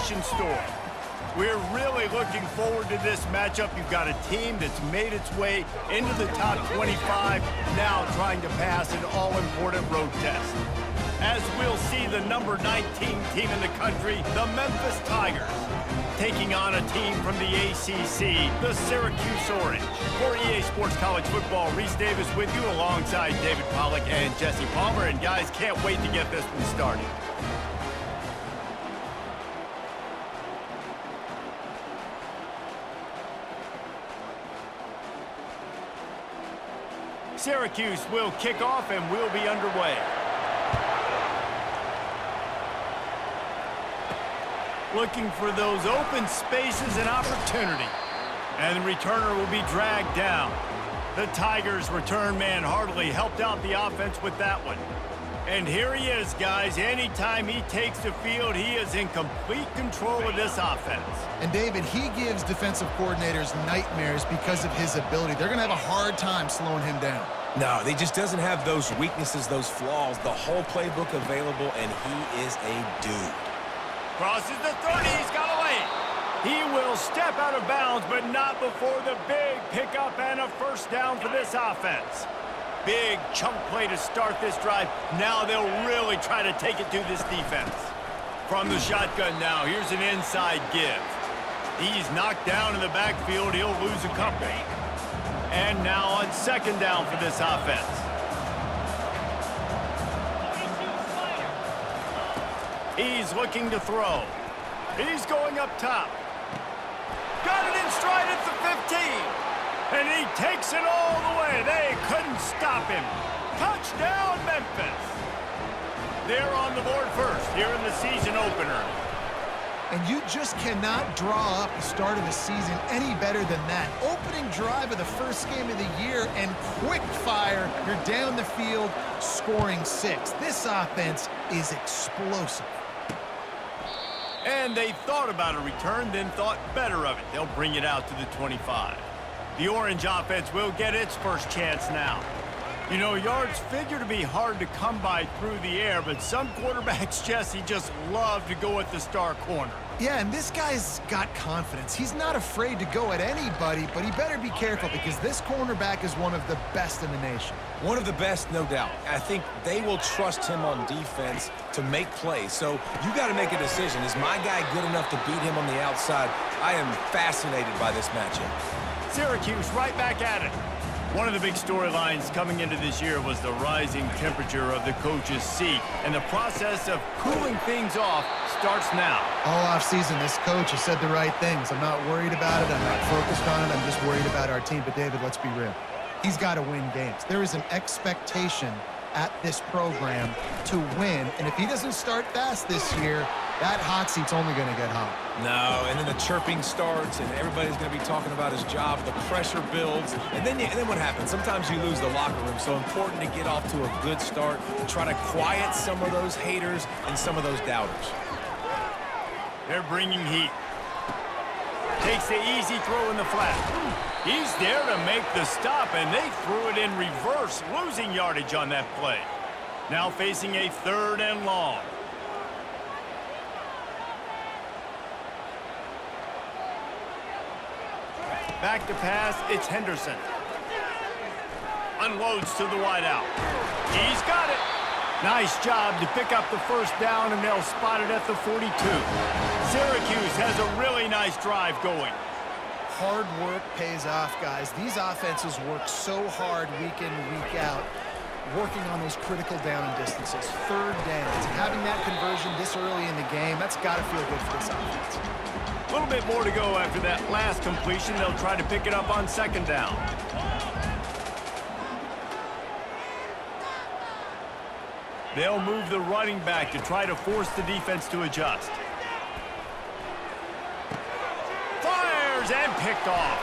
sensation story. We're really looking forward to this matchup. You've got a team that's made its way into the top 25, now trying to pass an all-important road test. As we'll see the number 19 team in the country, the Memphis Tigers, taking on a team from the ACC, the Syracuse Orange. For EA Sports College Football, Reese Davis with you alongside David Pollack and Jesse Palmer. And guys, can't wait to get this one started. Syracuse will kick off and we'll be underway. Looking for those open spaces and opportunity. And the returner will be dragged down. The Tigers' return man hardly helped out the offense with that one. And here he is, guys. Anytime he takes the field, he is in complete control of this offense. And, David, he gives defensive coordinators nightmares because of his ability. They're going to have a hard time slowing him down. No, he just doesn't have those weaknesses, those flaws, the whole playbook available, and he is a dude. Crosses the 30, he's got away. He will step out of bounds, but not before the big pickup and a first down for this offense. Big chunk play to start this drive. Now they'll really try to take it to this defense. From the shotgun now, here's an inside give. He's knocked down in the backfield. He'll lose a couple. And now on second down for this offense. He's looking to throw. He's going up top. Got it in stride at the 15. And he takes it all the way. They couldn't stop him. Touchdown, Memphis. They're on the board first here in the season opener. And you just cannot draw up the start of the season any better than that. Opening drive of the first game of the year and quick fire. You're down the field scoring 6. This offense is explosive. And they thought about a return, then thought better of it. They'll bring it out to the 25. The Orange offense will get its first chance now. You know, yards figure to be hard to come by through the air, but some quarterbacks, Jesse, just love to go at the star corner. Yeah, and this guy's got confidence. He's not afraid to go at anybody, but he better be careful because this cornerback is one of the best in the nation. One of the best, no doubt. I think they will trust him on defense to make plays. So you got to make a decision. Is my guy good enough to beat him on the outside? I am fascinated by this matchup. Syracuse right back at it. One of the big storylines coming into this year was the rising temperature of the coach's seat, and the process of cooling things off starts now. All offseason, this coach has said the right things. I'm not worried about it. I'm not focused on it. I'm just worried about our team. But, David, let's be real. He's got to win games. There is an expectation at this program to win, and if he doesn't start fast this year, that hot seat's only going to get hot. No, and then the chirping starts, and everybody's going to be talking about his job. The pressure builds, and then what happens? Sometimes you lose the locker room, so important to get off to a good start and try to quiet some of those haters and some of those doubters. They're bringing heat. Takes the easy throw in the flat. He's there to make the stop, and they threw it in reverse, losing yardage on that play. Now facing a 3rd and long. Back to pass, it's Henderson. Unloads to the wideout. He's got it. Nice job to pick up the first down, and they'll spot it at the 42. Syracuse has a really nice drive going. Hard work pays off, guys. These offenses work so hard week in, week out, working on those critical down and distances. 3rd downs. Having that conversion this early in the game, that's got to feel good for this offense. A little bit more to go after that last completion. They'll try to pick it up on 2nd down. They'll move the running back to try to force the defense to adjust. Fires and picked off.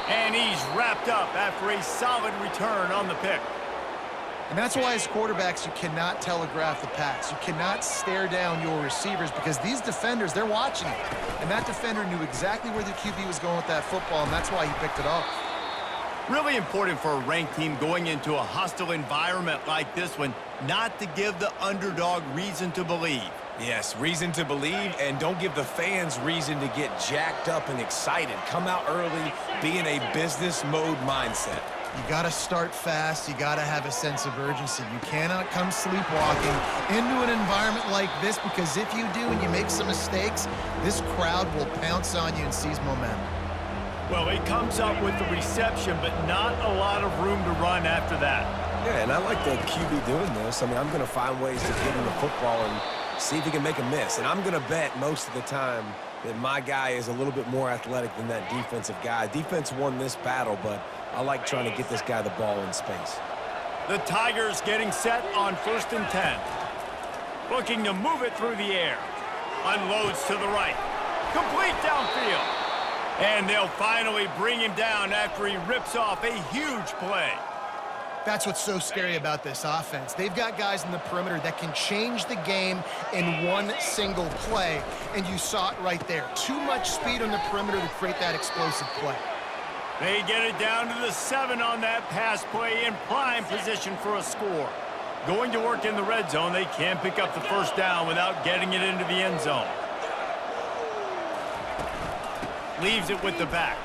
And he's wrapped up after a solid return on the pick. And that's why as quarterbacks, you cannot telegraph the pass. You cannot stare down your receivers because these defenders, they're watching it. And that defender knew exactly where the QB was going with that football, and that's why he picked it off. Really important for a ranked team going into a hostile environment like this one, not to give the underdog reason to believe. Yes, reason to believe, and don't give the fans reason to get jacked up and excited. Come out early, be in a business mode mindset. You got to start fast. You got to have a sense of urgency. You cannot come sleepwalking into an environment like this, because if you do and you make some mistakes, this crowd will pounce on you and seize momentum. Well, he comes up with the reception, but not a lot of room to run after that. Yeah, and I like the QB doing this. I mean, I'm going to find ways to get him the football and see if he can make a miss. And I'm going to bet most of the time that my guy is a little bit more athletic than that defensive guy. Defense won this battle, but I like trying to get this guy the ball in space. The Tigers getting set on 1st and 10. Looking to move it through the air. Unloads to the right. Complete downfield. And they'll finally bring him down after he rips off a huge play. That's what's so scary about this offense. They've got guys in the perimeter that can change the game in one single play, and you saw it right there. Too much speed on the perimeter to create that explosive play. They get it down to the 7 on that pass play in prime position for a score. Going to work in the red zone, they can't pick up the first down without getting it into the end zone. Leaves it with the back.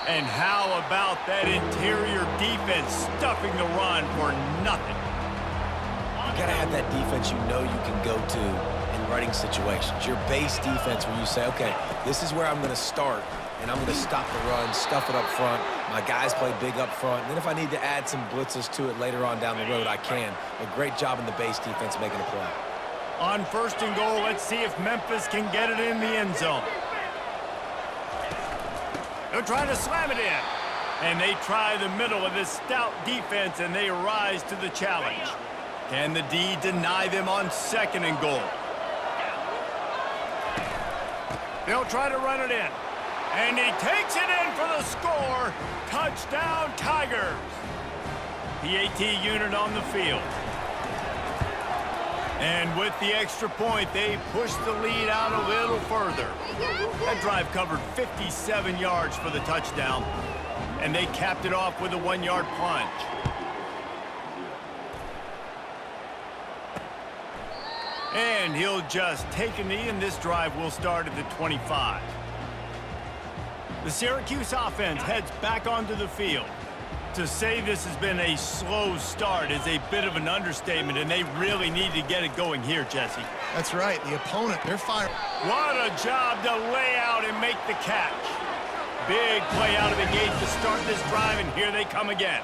And how about that interior defense stuffing the run for nothing? You got to have that defense you know you can go to in running situations. Your base defense where you say, okay, this is where I'm going to start, and I'm going to stop the run, stuff it up front. My guys play big up front. And then if I need to add some blitzes to it later on down the road, I can. A great job in the base defense making a play. On 1st and goal, let's see if Memphis can get it in the end zone. They're trying to slam it in. And they try the middle of this stout defense, and they rise to the challenge. Can the D deny them on 2nd and goal? They'll try to run it in. And he takes it in for the score. Touchdown, Tigers. PAT unit on the field. And with the extra point, they push the lead out a little further. That drive covered 57 yards for the touchdown, and they capped it off with a 1-yard plunge. And he'll just take a knee, and this drive will start at the 25. The Syracuse offense heads back onto the field. To say this has been a slow start is a bit of an understatement, and they really need to get it going here, Jesse. That's right. The opponent, they're firing. What a job to lay out and make the catch. Big play out of the gate to start this drive, and here they come again.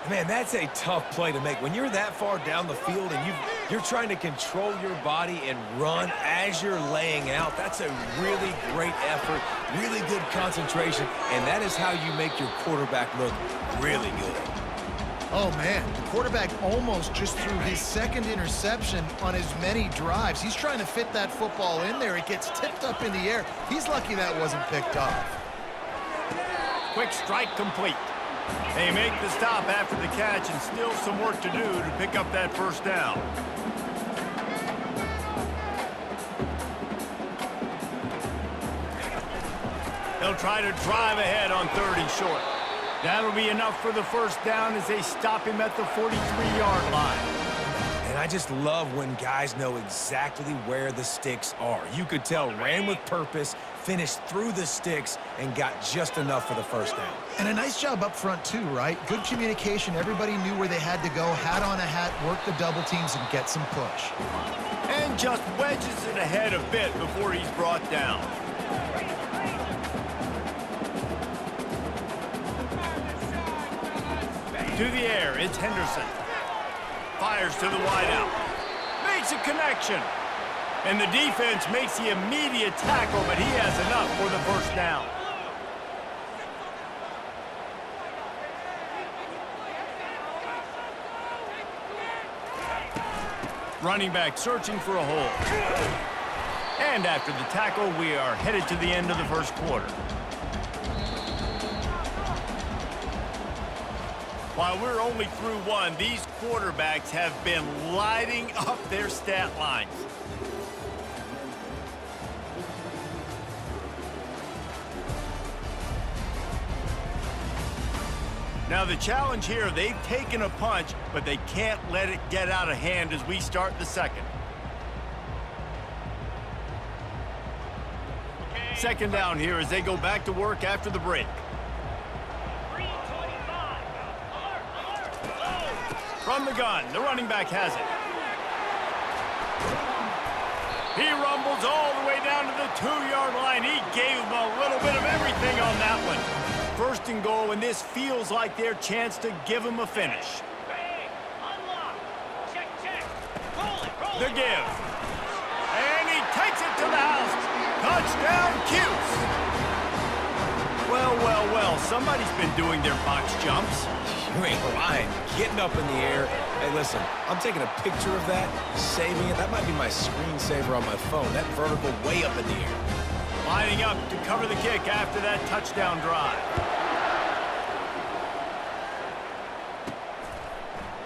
Man, that's a tough play to make. When you're that far down the field and you're trying to control your body and run as you're laying out, that's a really great effort, really good concentration, and that is how you make your quarterback look really good. Oh, man, the quarterback almost just threw his 2nd interception on as many drives. He's trying to fit that football in there. It gets tipped up in the air. He's lucky that wasn't picked off. Quick strike complete. They make the stop after the catch, and still some work to do to pick up that first down. They'll try to drive ahead on 3rd and short. That'll be enough for the first down as they stop him at the 43-yard line. And I just love when guys know exactly where the sticks are. You could tell ran with purpose, finished through the sticks, and got just enough for the first down. And a nice job up front, too, right? Good communication. Everybody knew where they had to go, hat on a hat, work the double teams, and get some push. And just wedges it ahead a bit before he's brought down. To the air, it's Henderson. Fires to the wideout. Makes a connection. And the defense makes the immediate tackle, but he has enough for the first down. Running back searching for a hole. And after the tackle, we are headed to the end of the first quarter. While we're only through one, these quarterbacks have been lighting up their stat lines. Now the challenge here, they've taken a punch, but they can't let it get out of hand as we start the second. Second down here as they go back to work after the break. From the gun, the running back has it. He rumbles all the way down to the 2-yard line. He gave him a little bit of everything on that one. First and goal, and this feels like their chance to give him a finish. The give. And he takes it to the house. Touchdown, Cuse. Well, well, well, somebody's been doing their box jumps. You ain't lying. Getting up in the air. Hey, listen, I'm taking a picture of that, saving it. That might be my screensaver on my phone. That vertical way up in the air. Lining up to cover the kick after that touchdown drive.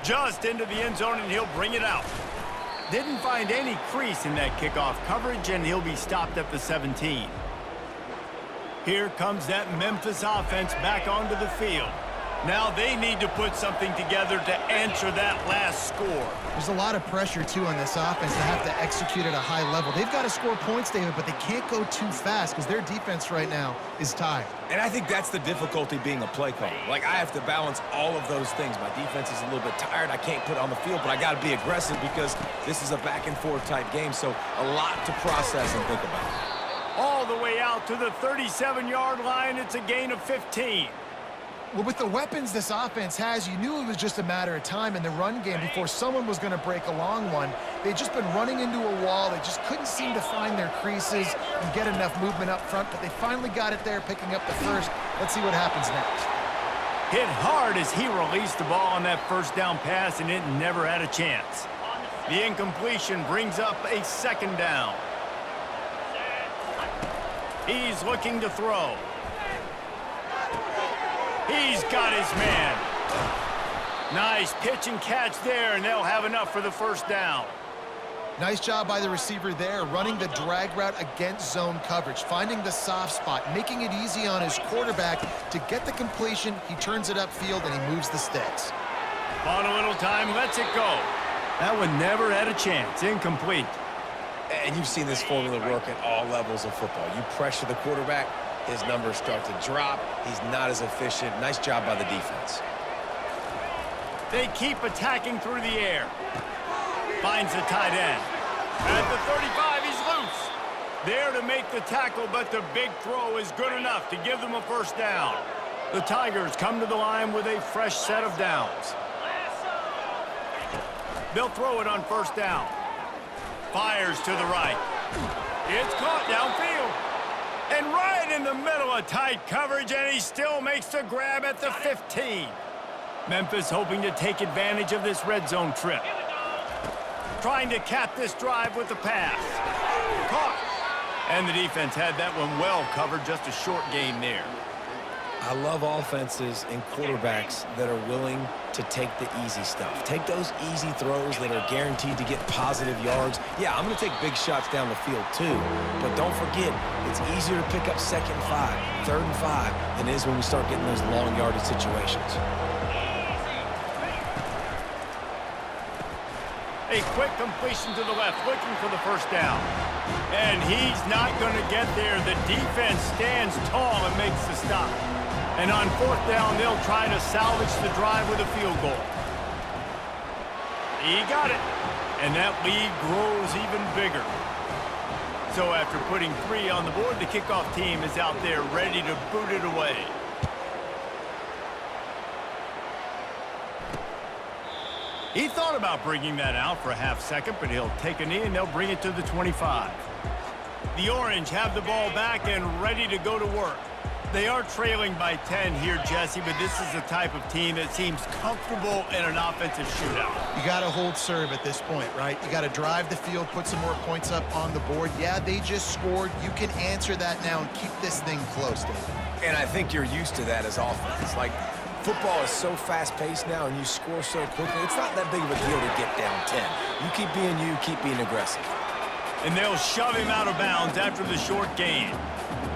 Just into the end zone, and he'll bring it out. Didn't find any crease in that kickoff coverage, and he'll be stopped at the 17. Here comes that Memphis offense back onto the field. Now they need to put something together to answer that last score. There's a lot of pressure, too, on this offense to have to execute at a high level. They've got to score points, David, but they can't go too fast because their defense right now is tired. And I think that's the difficulty being a play caller. Like, I have to balance all of those things. My defense is a little bit tired. I can't put it on the field, but I got to be aggressive because this is a back-and-forth type game, so a lot to process and think about. All the way out to the 37-yard line. It's a gain of 15. Well, with the weapons this offense has, you knew it was just a matter of time in the run game before someone was going to break a long one. They'd just been running into a wall. They just couldn't seem to find their creases and get enough movement up front, but they finally got it there, picking up the first. Let's see what happens next. Hit hard as he released the ball on that first down pass, and it never had a chance. The incompletion brings up a second down. He's looking to throw. He's got his man. Nice pitch and catch there, and they'll have enough for the first down. Nice job by the receiver there, running the drag route against zone coverage, finding the soft spot, making it easy on his quarterback to get the completion. He turns it upfield, and he moves the sticks. On a little time, lets it go. That one never had a chance. Incomplete. And you've seen this formula work at all levels of football. You pressure the quarterback, his numbers start to drop. He's not as efficient. Nice job by the defense. They keep attacking through the air. Finds the tight end. At the 35, he's loose. There to make the tackle, but the big throw is good enough to give them a first down. The Tigers come to the line with a fresh set of downs. They'll throw it on first down. Fires to the right. It's caught downfield. And right in the middle of tight coverage, and he still makes the grab at the 15. Memphis hoping to take advantage of this red zone trip. Trying to cap this drive with the pass. Caught. And the defense had that one well covered, just a short gain there. I love offenses and quarterbacks that are willing to take the easy stuff. Take those easy throws that are guaranteed to get positive yards. Yeah, I'm going to take big shots down the field too. But don't forget, it's easier to pick up 2nd and 5, 3rd and 5 than it is when we start getting those long yardage situations. A quick completion to the left, looking for the first down. And he's not going to get there. The defense stands tall and makes the stop. And on 4th down, they'll try to salvage the drive with a field goal. He got it. And that lead grows even bigger. So after putting 3 on the board, the kickoff team is out there ready to boot it away. He thought about bringing that out for a half second, but he'll take a knee and they'll bring it to the 25. The Orange have the ball back and ready to go to work. They are trailing by 10 here, Jesse, but this is the type of team that seems comfortable in an offensive shootout. You got to hold serve at this point, right? You got to drive the field, put some more points up on the board. Yeah, they just scored. You can answer that now and keep this thing close, David. And I think you're used to that as offense. Like, football is so fast-paced now and you score so quickly, it's not that big of a deal to get down 10. You keep being you, keep being aggressive. And they'll shove him out of bounds after the short gain.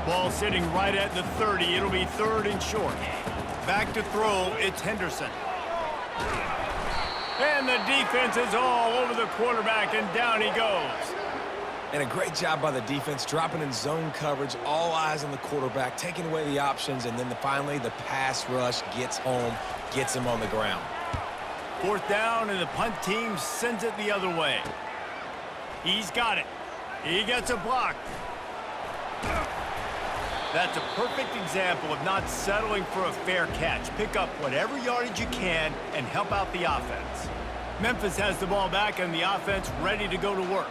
Ball sitting right at the 30. It'll be 3rd and short. Back to throw, it's Henderson. And the defense is all over the quarterback, and down he goes. And a great job by the defense, dropping in zone coverage, all eyes on the quarterback, taking away the options, and then finally the pass rush gets home, gets him on the ground. 4th down, and the punt team sends it the other way. He's got it. He gets a block. That's a perfect example of not settling for a fair catch. Pick up whatever yardage you can and help out the offense. Memphis has the ball back and the offense ready to go to work.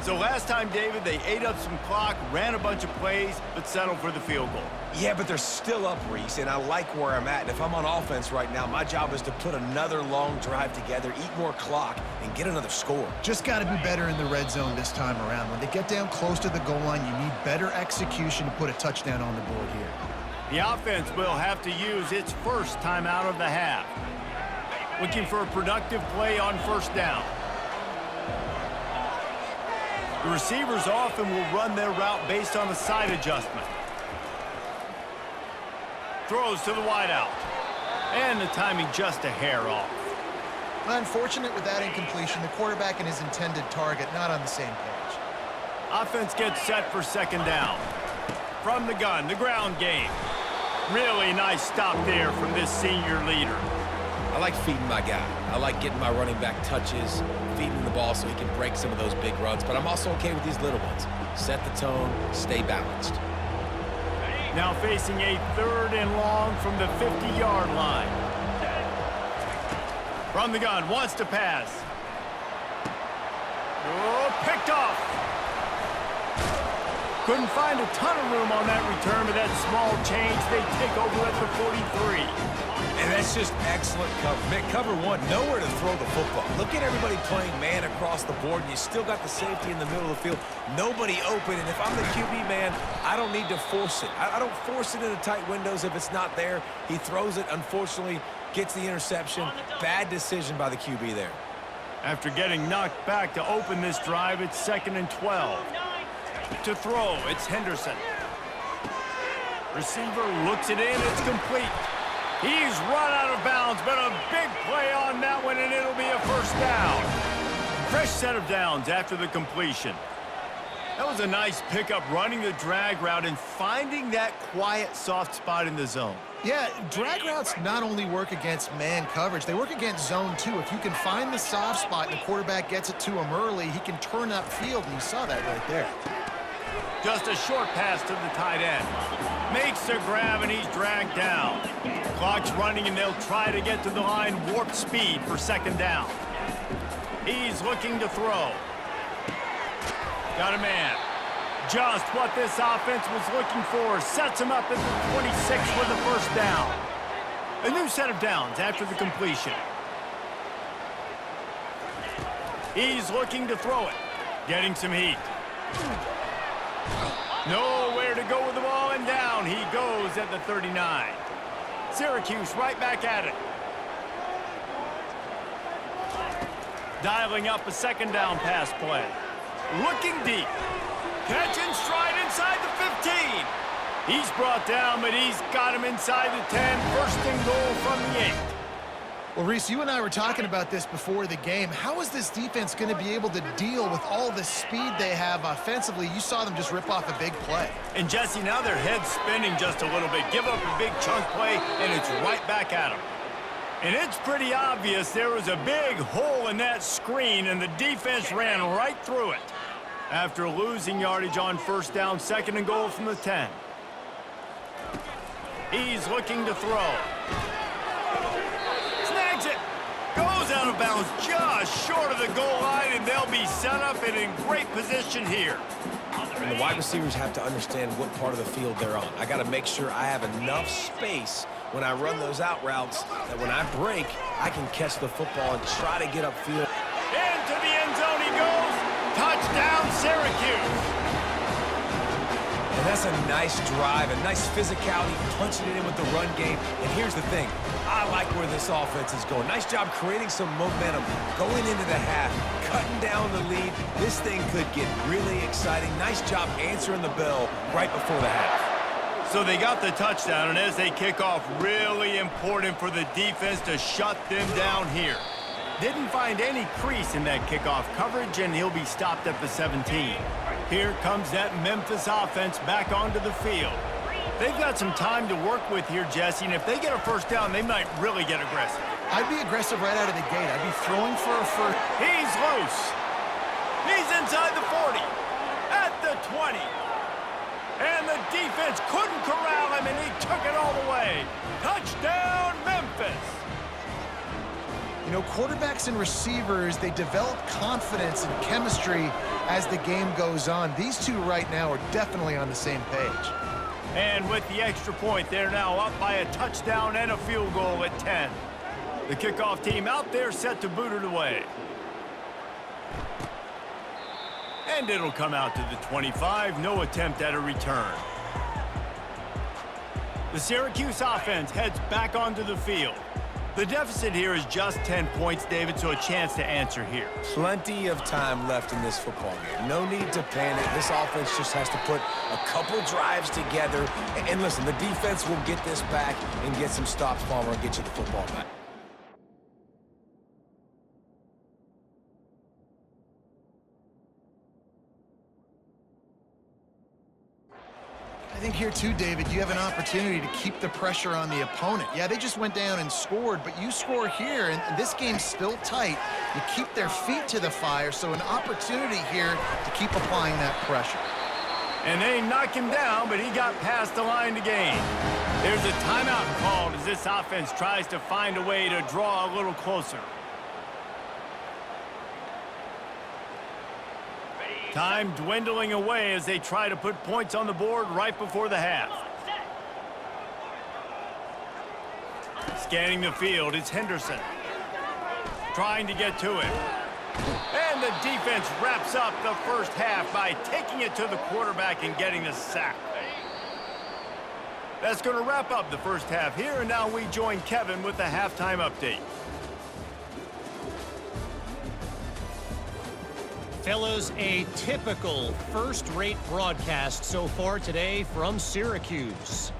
So last time, David, they ate up some clock, ran a bunch of plays, but settled for the field goal. Yeah, but they're still up, Reese, and I like where I'm at. And if I'm on offense right now, my job is to put another long drive together, eat more clock, and get another score. Just got to be better in the red zone this time around. When they get down close to the goal line, you need better execution to put a touchdown on the board here. The offense will have to use its first timeout of the half. Looking for a productive play on 1st down. The receivers often will run their route based on a side adjustment. Throws to the wideout. And the timing just a hair off. Unfortunate with that incompletion. The quarterback and his intended target not on the same page. Offense gets set for 2nd down. From the gun, the ground game. Really nice stop there from this senior leader. I like feeding my guy. I like getting my running back touches, feeding the ball so he can break some of those big runs, but I'm also okay with these little ones. Set the tone, stay balanced. Now facing a 3rd and long from the 50-yard line. From the gun, wants to pass. Oh, picked off. Couldn't find a ton of room on that return, but that small change, they take over at the 43. And that's just excellent cover. Man, cover 1, nowhere to throw the football. Look at everybody playing man across the board, and you still got the safety in the middle of the field. Nobody open, and if I'm the QB, man, I don't need to force it. I don't force it into tight windows if it's not there. He throws it, unfortunately, gets the interception. Bad decision by the QB there. After getting knocked back to open this drive, it's 2nd and 12. To throw, it's Henderson. Receiver looks it in, it's complete. He's run out of bounds, but a big play on that one, and it'll be a 1st down. Fresh set of downs after the completion. That was a nice pickup, running the drag route and finding that quiet, soft spot in the zone. Yeah, drag routes not only work against man coverage, they work against zone too. If you can find the soft spot and the quarterback gets it to him early, he can turn upfield, and you saw that right there. Just a short pass to the tight end. Makes a grab, and he's dragged down. Clock's running, and they'll try to get to the line warp speed for 2nd down. He's looking to throw. Got a man. Just what this offense was looking for. Sets him up at the 26 with the 1st down. A new set of downs after the completion. He's looking to throw it. Getting some heat. Nowhere to go with the ball, and down he goes at the 39. Syracuse right back at it. Dialing up a 2nd down pass play. Looking deep. Catch and stride inside the 15. He's brought down, but he's got him inside the 10. 1st and goal from the 8. Well, Reese, you and I were talking about this before the game. How is this defense going to be able to deal with all the speed they have offensively? You saw them just rip off a big play. And, Jesse, now their head's spinning just a little bit. Give up a big chunk play, and it's right back at them. And it's pretty obvious there was a big hole in that screen, and the defense ran right through it. After losing yardage on 1st down, 2nd and goal from the 10. He's looking to throw. Snags it. Goes out of bounds just short of the goal line, and they'll be set up and in great position here. And the wide receivers have to understand what part of the field they're on. I got to make sure I have enough space when I run those out routes that when I break, I can catch the football and try to get upfield. Into the end zone he goes. Touchdown, Syracuse. And that's a nice drive, a nice physicality, punching it in with the run game. And here's the thing. I like where this offense is going. Nice job creating some momentum, going into the half, cutting down the lead. This thing could get really exciting. Nice job answering the bell right before the half. So they got the touchdown, and as they kick off, really important for the defense to shut them down here. Didn't find any crease in that kickoff coverage, and he'll be stopped at the 17. Here comes that Memphis offense back onto the field. They've got some time to work with here, Jesse, and if they get a first down, they might really get aggressive. I'd be aggressive right out of the gate. I'd be throwing for a first. He's loose. He's inside the 40, at the 20. And the defense couldn't corral him, and he took it all the way. Touchdown, Memphis. You know, quarterbacks and receivers, they develop confidence and chemistry as the game goes on. These two right now are definitely on the same page. And with the extra point, they're now up by a touchdown and a field goal at 10. The kickoff team out there set to boot it away. And it'll come out to the 25. No attempt at a return. The Syracuse offense heads back onto the field. The deficit here is just 10 points, David, so a chance to answer here. Plenty of time left in this football game. No need to panic. This offense just has to put a couple drives together. And listen, the defense will get this back and get some stops, Palmer, and get you the football back. I think here too, David, you have an opportunity to keep the pressure on the opponent. Yeah, they just went down and scored, but you score here, and this game's still tight. You keep their feet to the fire, so an opportunity here to keep applying that pressure. And they knock him down, but he got past the line to gain. There's a timeout called as this offense tries to find a way to draw a little closer. Time dwindling away as they try to put points on the board right before the half. Scanning the field, it's Henderson. Trying to get to it. And the defense wraps up the first half by taking it to the quarterback and getting the sack. That's going to wrap up the first half here, and now we join Kevin with the halftime update. Fellas, a typical first-rate broadcast so far today from Syracuse.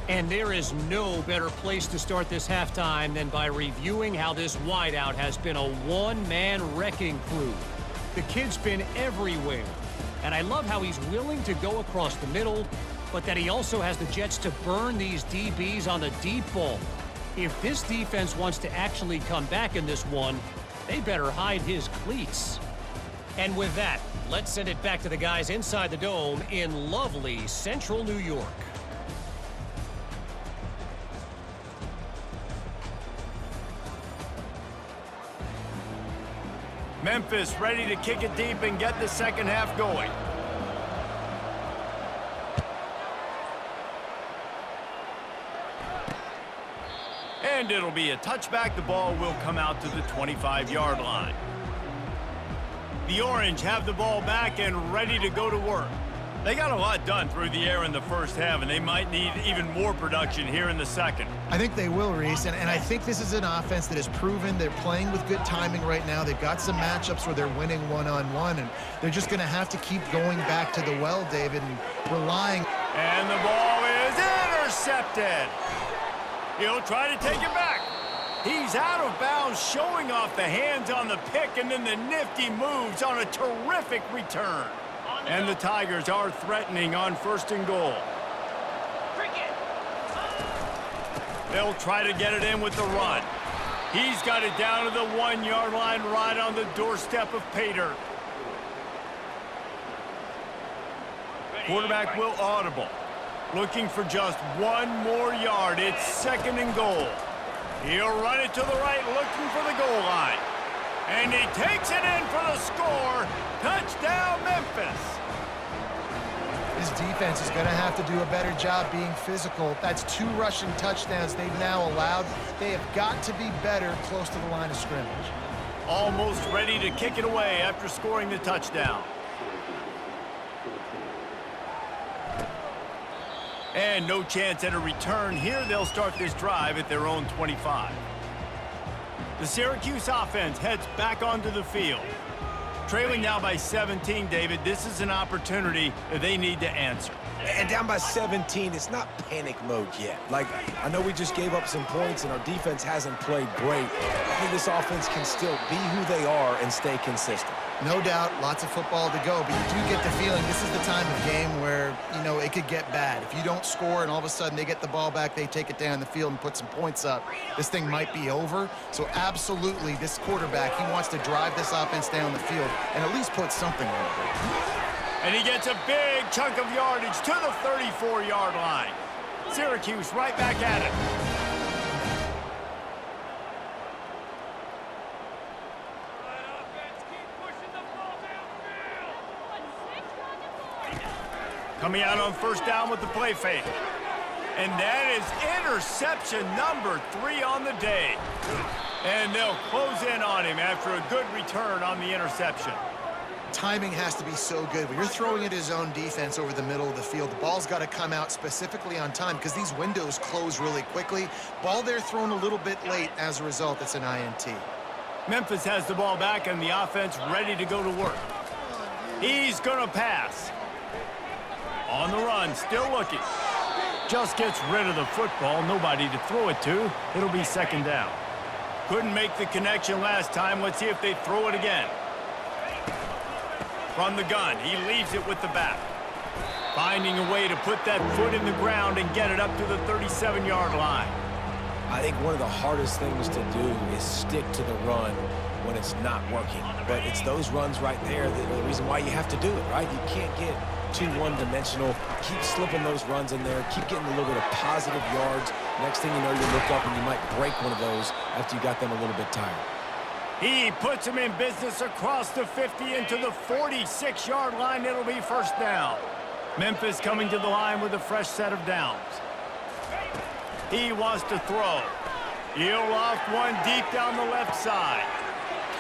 And there is no better place to start this halftime than by reviewing how this wideout has been a one-man wrecking crew. The kid's been everywhere, and I love how he's willing to go across the middle, but that he also has the jets to burn these DBs on the deep ball. If this defense wants to actually come back in this one, they better hide his cleats. And with that, let's send it back to the guys inside the dome in lovely central New York. Memphis ready to kick it deep and get the second half going. And it'll be a touchback. The ball will come out to the 25-yard line. The Orange have the ball back and ready to go to work. They got a lot done through the air in the first half, and they might need even more production here in the second. I think they will, Reese, and I think this is an offense that has proven they're playing with good timing right now. They've got some matchups where they're winning one-on-one, and they're just going to have to keep going back to the well, David, and relying. And the ball is intercepted. He'll try to take it back. He's out of bounds, showing off the hands on the pick, and then the nifty moves on a terrific return. And the Tigers are threatening on 1st and goal. They'll try to get it in with the run. He's got it down to the 1-yard line right on the doorstep of Pater. Quarterback will audible. Looking for just one more yard. It's 2nd and goal. He'll run it to the right, looking for the goal line. And he takes it in for the score. Touchdown, Memphis. His defense is going to have to do a better job being physical. That's 2 rushing touchdowns they've now allowed. They have got to be better close to the line of scrimmage. Almost ready to kick it away after scoring the touchdown. And no chance at a return here. They'll start this drive at their own 25. The Syracuse offense heads back onto the field. Trailing now by 17, David. This is an opportunity that they need to answer. And down by 17, it's not panic mode yet. Like, I know we just gave up some points and our defense hasn't played great. I think this offense can still be who they are and stay consistent. No doubt, lots of football to go, but you do get the feeling this is the time of game where, you know, it could get bad. If you don't score and all of a sudden they get the ball back, they take it down the field and put some points up, this thing might be over. So absolutely, this quarterback, he wants to drive this offense down the field and at least put something on it. And he gets a big chunk of yardage to the 34-yard line. Syracuse right back at it. Coming out on first down with the play fake. And that is interception number 3 on the day. And they'll close in on him after a good return on the interception. Timing has to be so good. When you're throwing at his own defense over the middle of the field, the ball's got to come out specifically on time because these windows close really quickly. Ball there thrown a little bit late. As a result, it's an INT. Memphis has the ball back and the offense ready to go to work. He's going to pass. On the run, still looking. Just gets rid of the football. Nobody to throw it to. It'll be second down. Couldn't make the connection last time. Let's see if they throw it again. From the gun, he leaves it with the back. Finding a way to put that foot in the ground and get it up to the 37-yard line. I think one of the hardest things to do is stick to the run when it's not working. But it's those runs right there that are the reason why you have to do it, right? You can't get too one-dimensional. Keep slipping those runs in there. Keep getting a little bit of positive yards. Next thing you know, you look up and you might break one of those after you got them a little bit tired. He puts him in business across the 50 into the 46-yard line. It'll be first down. Memphis coming to the line with a fresh set of downs. He wants to throw. He'll loft one deep down the left side.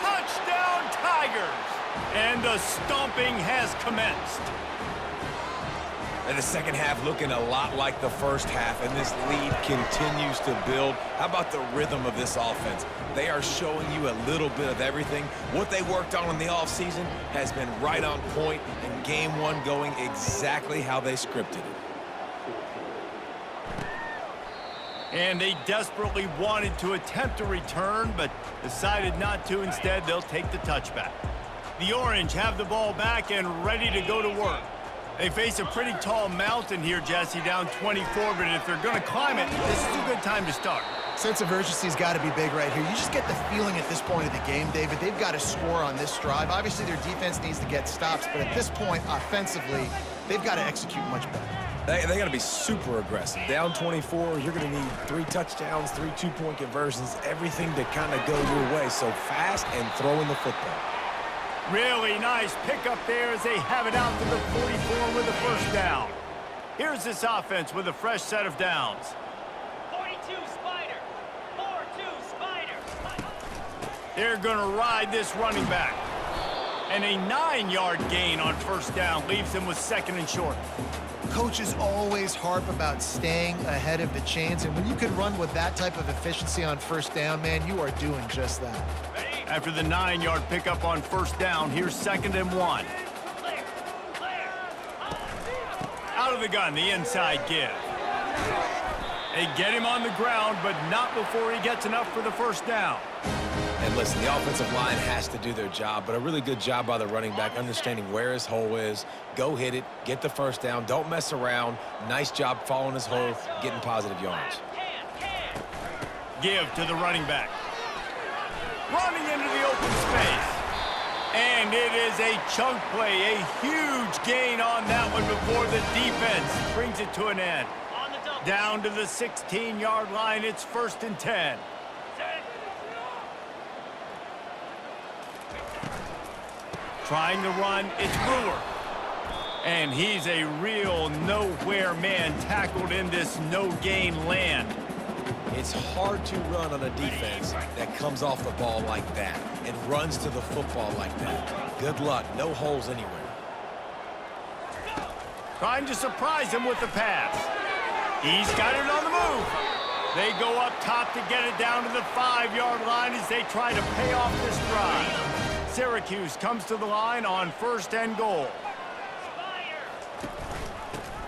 Touchdown, Tigers! And the stomping has commenced. And the second half looking a lot like the first half, and this lead continues to build. How about the rhythm of this offense? They are showing you a little bit of everything. What they worked on in the offseason has been right on point, and game one going exactly how they scripted it. And they desperately wanted to attempt a return, but decided not to. Instead, they'll take the touchback. The Orange have the ball back and ready to go to work. They face a pretty tall mountain here, Jesse, down 24, but if they're going to climb it, this is a good time to start. Sense of urgency's got to be big right here. You just get the feeling at this point of the game, David, they've got to score on this drive. Obviously, their defense needs to get stops, but at this point, offensively, they've got to execute much better. They got to be super aggressive. Down 24, you're going to need 3 touchdowns, 3 two-point conversions, everything to kind of go your way. So fast and throwing the football. Really nice pickup there as they have it out to the 44 with the first down. Here's this offense with a fresh set of downs. 42 Spider. 4-2 Spider. They're going to ride this running back. And a 9-yard gain on first down leaves them with second and short. Coaches always harp about staying ahead of the chains, and when you can run with that type of efficiency on first down, man, you are doing just that. After the 9-yard pickup on first down, here's second and 1. Out of the gun, the inside give. They get him on the ground, but not before he gets enough for the first down. And listen, the offensive line has to do their job, but a really good job by the running back, understanding where his hole is. Go hit it, get the first down, don't mess around. Nice job following his hole, getting positive yards. Give to the running back. Running into the open space. And it is a chunk play, a huge gain on that one before the defense brings it to an end. Down to the 16-yard line, it's first and 10. Trying to run, it's Brewer. And he's a real nowhere man tackled in this no-gain land. It's hard to run on a defense that comes off the ball like that and runs to the football like that. Good luck, no holes anywhere. Trying to surprise him with the pass. He's got it on the move. They go up top to get it down to the 5-yard line as they try to pay off this drive. Syracuse comes to the line on 1st and goal.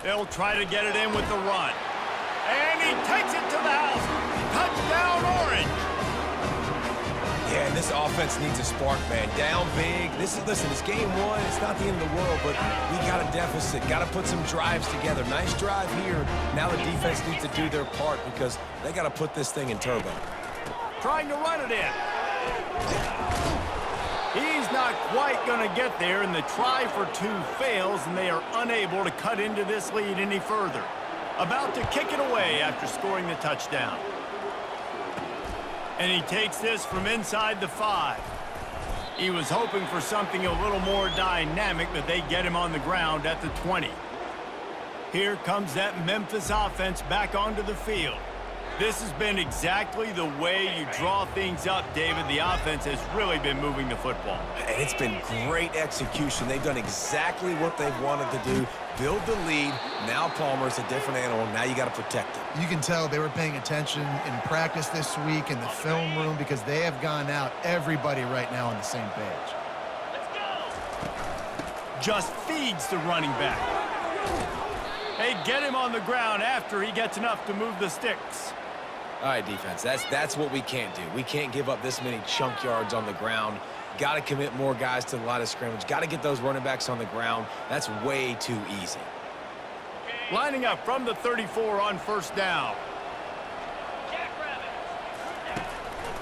They'll try to get it in with the run. And he takes it to the house. Touchdown, Orange. Yeah, and this offense needs a spark, man. Down big. Listen, it's game one. It's not the end of the world, but we got a deficit. Got to put some drives together. Nice drive here. Now the defense needs to do their part because they got to put this thing in turbo. Trying to run it in. He's not quite going to get there, and the try for 2 fails, and they are unable to cut into this lead any further. About to kick it away after scoring the touchdown. And he takes this from inside the 5. He was hoping for something a little more dynamic, but they get him on the ground at the 20. Here comes that Memphis offense back onto the field. This has been exactly the way you draw things up, David. The offense has really been moving the football. And it's been great execution. They've done exactly what they've wanted to do. Build the lead. Now Palmer's a different animal. Now you got to protect him. You can tell they were paying attention in practice this week in the film room because they have gone out, everybody right now on the same page. Let's go. Just feeds the running back. They get him on the ground after he gets enough to move the sticks. All right, defense, that's what we can't do. We can't give up this many chunk yards on the ground. Got to commit more guys to the line of scrimmage. Got to get those running backs on the ground. That's way too easy. Lining up from the 34 on 1st down.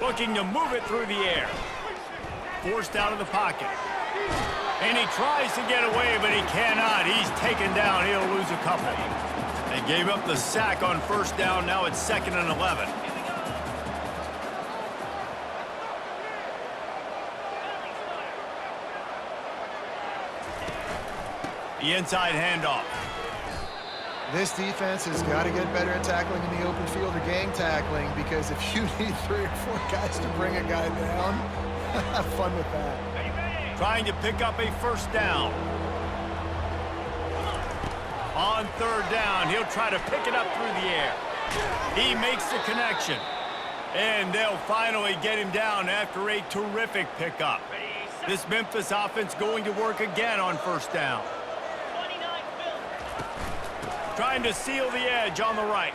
Looking to move it through the air. Forced out of the pocket. And he tries to get away, but he cannot. He's taken down. He'll lose a couple. They gave up the sack on 1st down. Now it's 2nd and 11. The inside handoff. This defense has got to get better at tackling in the open field or gang tackling because if you need 3 or 4 guys to bring a guy down, have fun with that. Trying to pick up a 1st down. On 3rd down, he'll try to pick it up through the air. He makes the connection. And they'll finally get him down after a terrific pickup. This Memphis offense going to work again on 1st down. Trying to seal the edge on the right.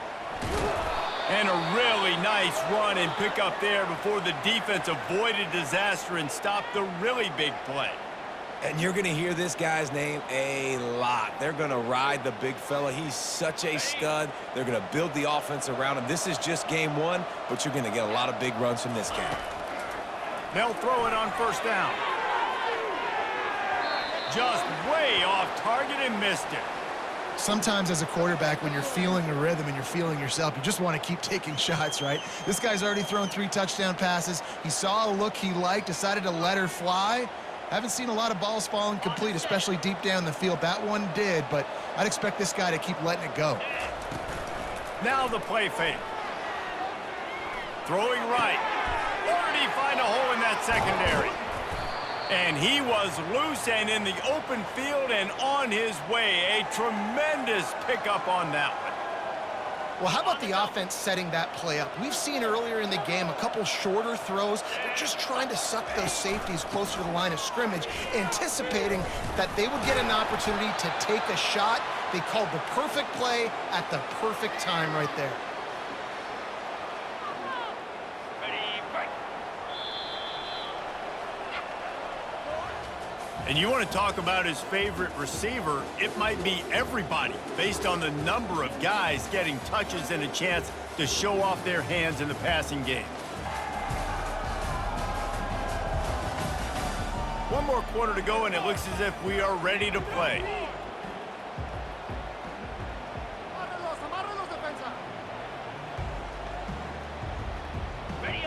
And a really nice run and pickup there before the defense avoided disaster and stopped the really big play. And you're going to hear this guy's name a lot. They're going to ride the big fella. He's such a stud. They're going to build the offense around him. This is just game 1, but you're going to get a lot of big runs from this guy. They'll throw it on 1st down. Just way off target and missed it. Sometimes as a quarterback, when you're feeling the rhythm and you're feeling yourself, you just want to keep taking shots, right? This guy's already thrown 3 touchdown passes. He saw a look he liked, decided to let her fly. Haven't seen a lot of balls falling complete, especially deep down the field. That one did, but I'd expect this guy to keep letting it go. Now the play fake. Throwing right. Or did he find a hole in that secondary? And he was loose and in the open field and on his way. A tremendous pickup on that one. Well, how about the offense setting that play up? We've seen earlier in the game a couple shorter throws. They're just trying to suck those safeties closer to the line of scrimmage, anticipating that they would get an opportunity to take a shot. They called the perfect play at the perfect time right there. And you want to talk about his favorite receiver, it might be everybody based on the number of guys getting touches and a chance to show off their hands in the passing game. One more quarter to go, and it looks as if we are ready to play.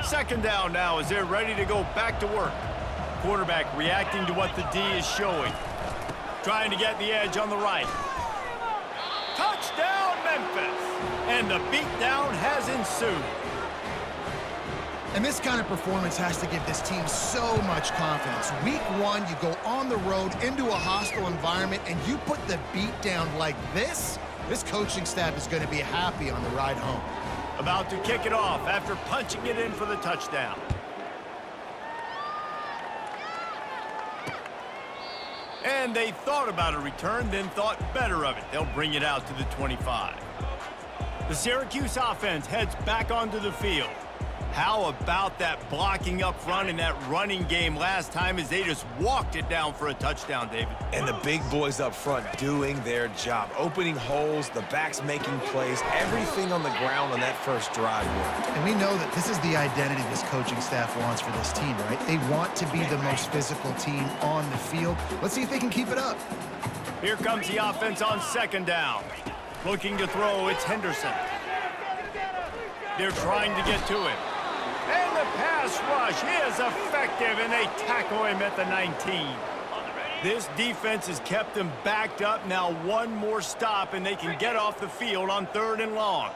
Second down now as they're ready to go back to work. Quarterback reacting to what the D is showing. Trying to get the edge on the right. Touchdown, Memphis! And the beatdown has ensued. And this kind of performance has to give this team so much confidence. Week 1, you go on the road into a hostile environment and you put the beat down like this coaching staff is going to be happy on the ride home. About to kick it off after punching it in for the touchdown. And they thought about a return, then thought better of it. They'll bring it out to the 25. The Syracuse offense heads back onto the field. How about that blocking up front in that running game last time as they just walked it down for a touchdown, David? And the big boys up front doing their job. Opening holes, the backs making plays, everything on the ground on that first drive worked. And we know that this is the identity this coaching staff wants for this team, right? They want to be the most physical team on the field. Let's see if they can keep it up. Here comes the offense on second down. Looking to throw, it's Henderson. They're trying to get to him. And the pass rush is effective, and they tackle him at the 19. This defense has kept them backed up. Now one more stop, and they can get off the field on 3rd and long.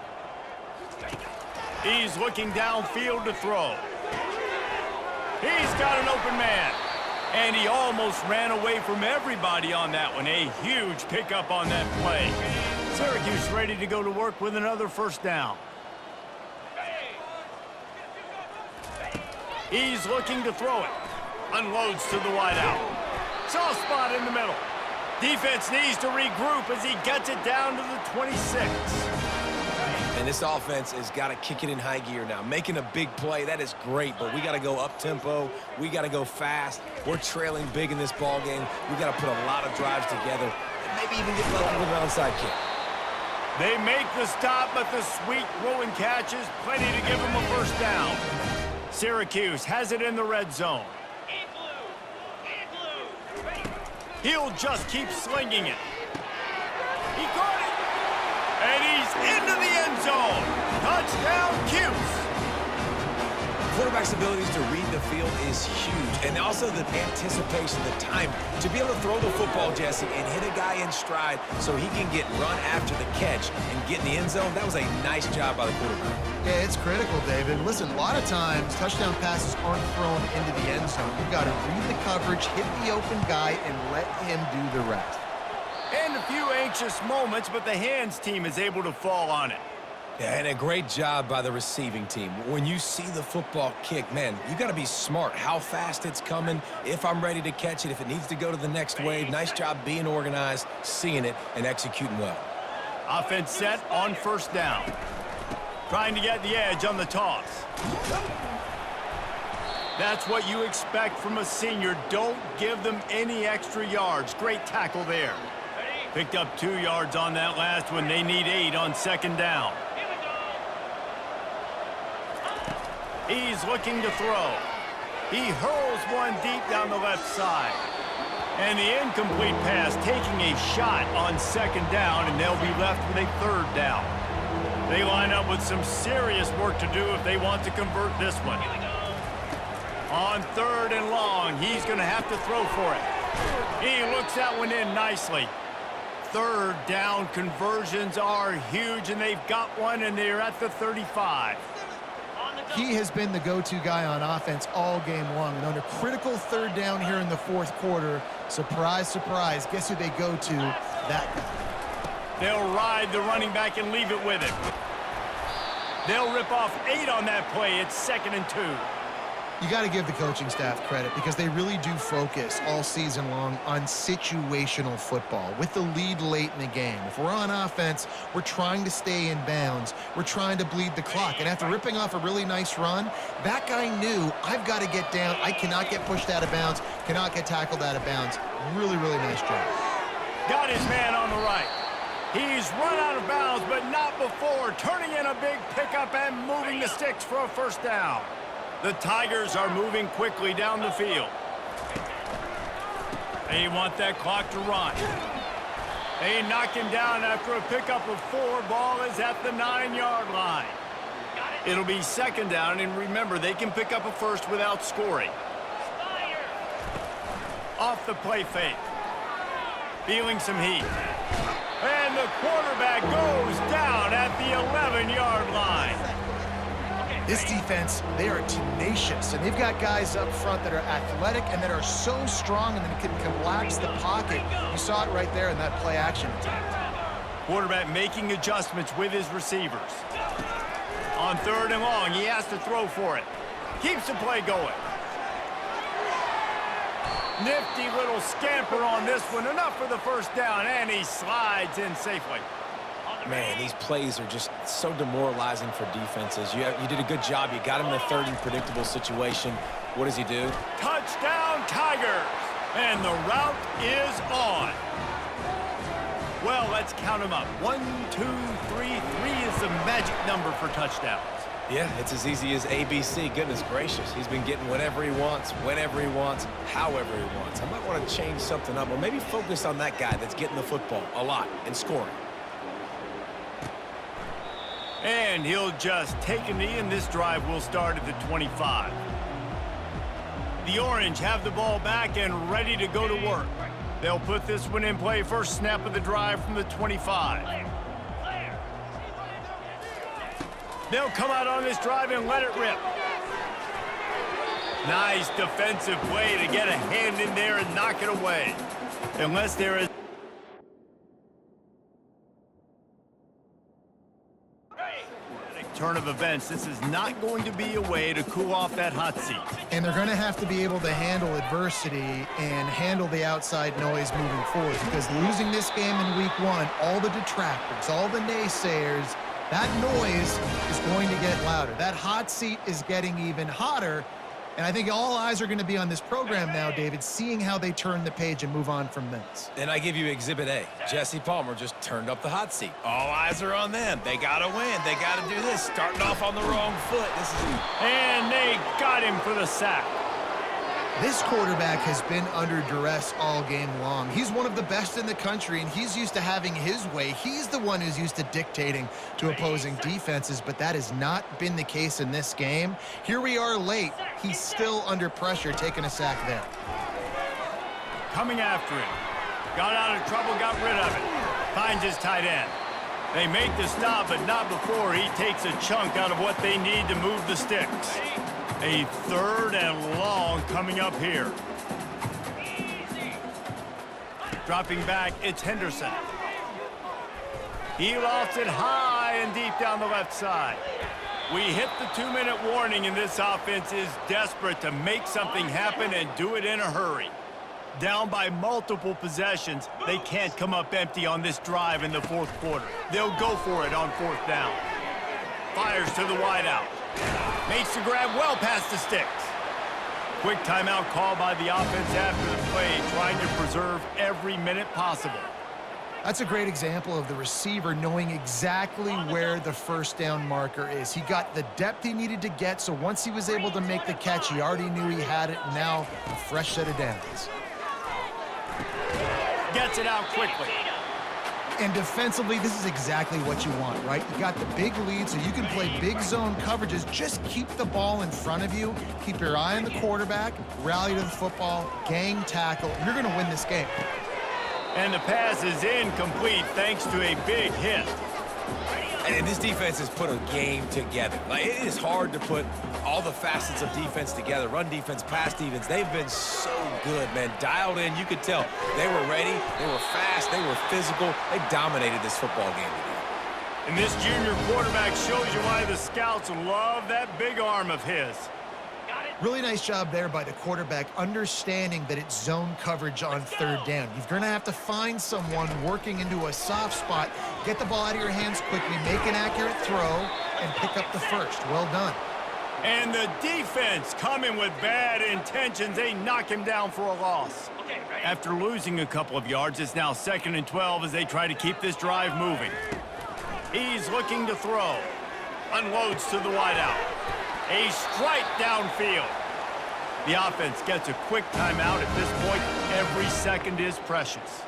He's looking downfield to throw. He's got an open man. And he almost ran away from everybody on that one. A huge pickup on that play. Syracuse ready to go to work with another first down. He's looking to throw it. Unloads to the wideout. Soft spot in the middle. Defense needs to regroup as he gets it down to the 26. And this offense has got to kick it in high gear now. Making a big play, that is great, but we got to go up-tempo. We got to go fast. We're trailing big in this ball game. We got to put a lot of drives together and maybe even get lucky with an onside kick. They make the stop, but the sweet throwing catch is plenty to give them a first down. Syracuse has it in the red zone. He'll just keep slinging it. He caught it. And he's into the end zone. Touchdown, Cuse. Quarterback's abilities to read the field is huge. And also the anticipation, the time. To be able to throw the football, Jesse, and hit a guy in stride so he can get run after the catch and get in the end zone, that was a nice job by the quarterback. Yeah, it's critical, David. Listen, a lot of times, touchdown passes aren't thrown into the end zone. You've got to read the coverage, hit the open guy, and let him do the rest. And a few anxious moments, but the hands team is able to fall on it. Yeah, and a great job by the receiving team. When you see the football kick, man, you got to be smart. How fast it's coming, if I'm ready to catch it, if it needs to go to the next wave. Nice job being organized, seeing it, and executing well. Offense set on first down. Trying to get the edge on the toss. That's what you expect from a senior. Don't give them any extra yards. Great tackle there. Picked up 2 yards on that last one. They need 8 on second down. He's looking to throw. He hurls one deep down the left side. And the incomplete pass taking a shot on second down, and they'll be left with a 3rd down. They line up with some serious work to do if they want to convert this one. On 3rd and long, he's going to have to throw for it. He looks that one in nicely. 3rd down conversions are huge, and they've got one, and they're at the 35. He has been the go-to guy on offense all game long. And on a critical 3rd down here in the 4th quarter, surprise, surprise, guess who they go to? That guy. They'll ride the running back and leave it with him. They'll rip off 8 on that play. It's 2nd and 2. You got to give the coaching staff credit because they really do focus all season long on situational football with the lead late in the game. If we're on offense, we're trying to stay in bounds. We're trying to bleed the clock. And after ripping off a really nice run, that guy knew, I've got to get down. I cannot get pushed out of bounds, cannot get tackled out of bounds. Really, really nice job. Got his man on the right. He's run out of bounds, but not before. Turning in a big pickup and moving the sticks for a first down. The Tigers are moving quickly down the field. They want that clock to run. They knock him down after a pickup of 4. Ball is at the 9-yard line. It'll be 2nd down, and remember, they can pick up a first without scoring. Off the play fake. Feeling some heat. And the quarterback goes down at the 11-yard line. This defense, they are tenacious, and they've got guys up front that are athletic and that are so strong and that can collapse the pocket. You saw it right there in that play action attempt. Quarterback making adjustments with his receivers. On 3rd and long, he has to throw for it. Keeps the play going. Nifty little scamper on this one. Enough for the first down, and he slides in safely. Man, these plays are just so demoralizing for defenses. You did a good job. You got him in a third and predictable situation. What does he do? Touchdown, Tigers! And the route is on. Well, let's count them up. 1, 2, 3. 3 is the magic number for touchdowns. Yeah, it's as easy as ABC. Goodness gracious. He's been getting whatever he wants, whenever he wants, however he wants. I might want to change something up, or maybe focus on that guy that's getting the football a lot and scoring. And he'll just take a knee, and this drive will start at the 25. The Orange have the ball back and ready to go to work. They'll put this one in play first snap of the drive from the 25. They'll come out on this drive and let it rip. Nice defensive play to get a hand in there and knock it away. Unless there is turn of events, this is not going to be a way to cool off that hot seat. And they're going to have to be able to handle adversity and handle the outside noise moving forward, because losing this game in week 1, all the detractors, all the naysayers, that noise is going to get louder. That hot seat is getting even hotter. And I think all eyes are going to be on this program now, David, seeing how they turn the page and move on from this. And I give you Exhibit A. Jesse Palmer just turned up the hot seat. All eyes are on them. They got to win. They got to do this. Starting off on the wrong foot. And they got him for the sack. This quarterback has been under duress all game long. He's one of the best in the country, and he's used to having his way. He's the one who's used to dictating to opposing defenses, but that has not been the case in this game. Here we are late. He's still under pressure, taking a sack there. Coming after him. Got out of trouble, got rid of it. Finds his tight end. They make the stop, but not before he takes a chunk out of what they need to move the sticks. A 3rd and long coming up here. Dropping back, it's Henderson. He lofts it high and deep down the left side. We hit the 2-minute warning, and this offense is desperate to make something happen and do it in a hurry. Down by multiple possessions, they can't come up empty on this drive in the 4th quarter. They'll go for it on 4th down. Fires to the wideout. Makes the grab well past the sticks. Quick timeout call by the offense after the play, trying to preserve every minute possible. That's a great example of the receiver knowing exactly where the first down marker is. He got the depth he needed to get, so once he was able to make the catch, he already knew he had it, and now a fresh set of downs. Gets it out quickly. And defensively, this is exactly what you want, right? You got the big lead, so you can play big zone coverages. Just keep the ball in front of you. Keep your eye on the quarterback. Rally to the football. Gang tackle. You're going to win this game. And the pass is incomplete thanks to a big hit. And this defense has put a game together. Like, it is hard to put all the facets of defense together. Run defense, pass defense. They've been so good, man. Dialed in. You could tell they were ready. They were fast. They were physical. They dominated this football game today. And this junior quarterback shows you why the scouts love that big arm of his. Really nice job there by the quarterback, understanding that it's zone coverage on 3rd down. You're going to have to find someone working into a soft spot, get the ball out of your hands quickly, make an accurate throw, and pick up the first. Well done. And the defense coming with bad intentions. They knock him down for a loss. After losing a couple of yards, it's now 2nd and 12 as they try to keep this drive moving. He's looking to throw. Unloads to the wideout. A strike downfield. The offense gets a quick timeout. At this point, every second is precious.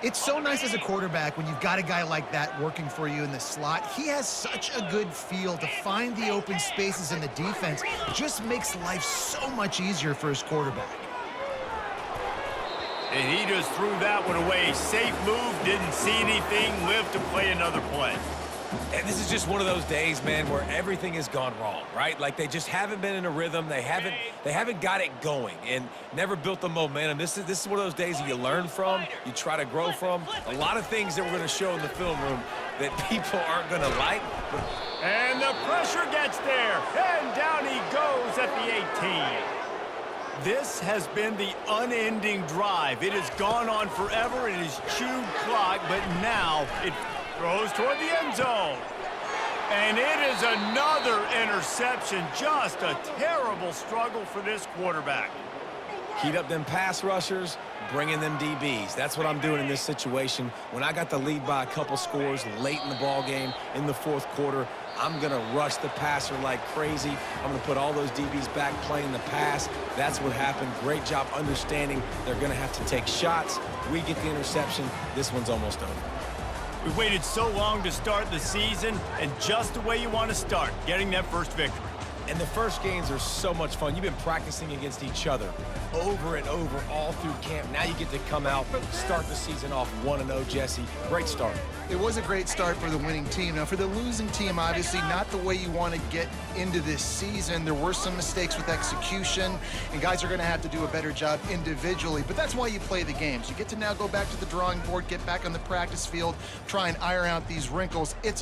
It's so nice as a quarterback when you've got a guy like that working for you in the slot. He has such a good feel to find the open spaces in the defense. Just makes life so much easier for his quarterback. And he just threw that one away. Safe move, didn't see anything, lived to play another play. And this is just one of those days, man, where everything has gone wrong, right? Like, they just haven't been in a rhythm. They haven't got it going and never built the momentum. This is one of those days that you learn from, you try to grow from. A lot of things that we're going to show in the film room that people aren't going to like. And the pressure gets there. And down he goes at the 18. This has been the unending drive. It has gone on forever. It has chewed clock, but now it throws toward the end zone. And it is another interception. Just a terrible struggle for this quarterback. Heat up them pass rushers, bring in them DBs. That's what I'm doing in this situation. When I got the lead by a couple scores late in the ball game in the fourth quarter, I'm going to rush the passer like crazy. I'm going to put all those DBs back playing the pass. That's what happened. Great job understanding they're going to have to take shots. We get the interception. This one's almost over. We waited so long to start the season, and just the way you want to start, getting that first victory. And the first games are so much fun. You've been practicing against each other over and over all through camp. Now you get to come out, start the season off 1-0, Jesse. Great start. It was a great start for the winning team. Now, for the losing team, obviously not the way you want to get into this season. There were some mistakes with execution, and guys are going to have to do a better job individually. But that's why you play the games. You get to now go back to the drawing board, get back on the practice field, try and iron out these wrinkles. It's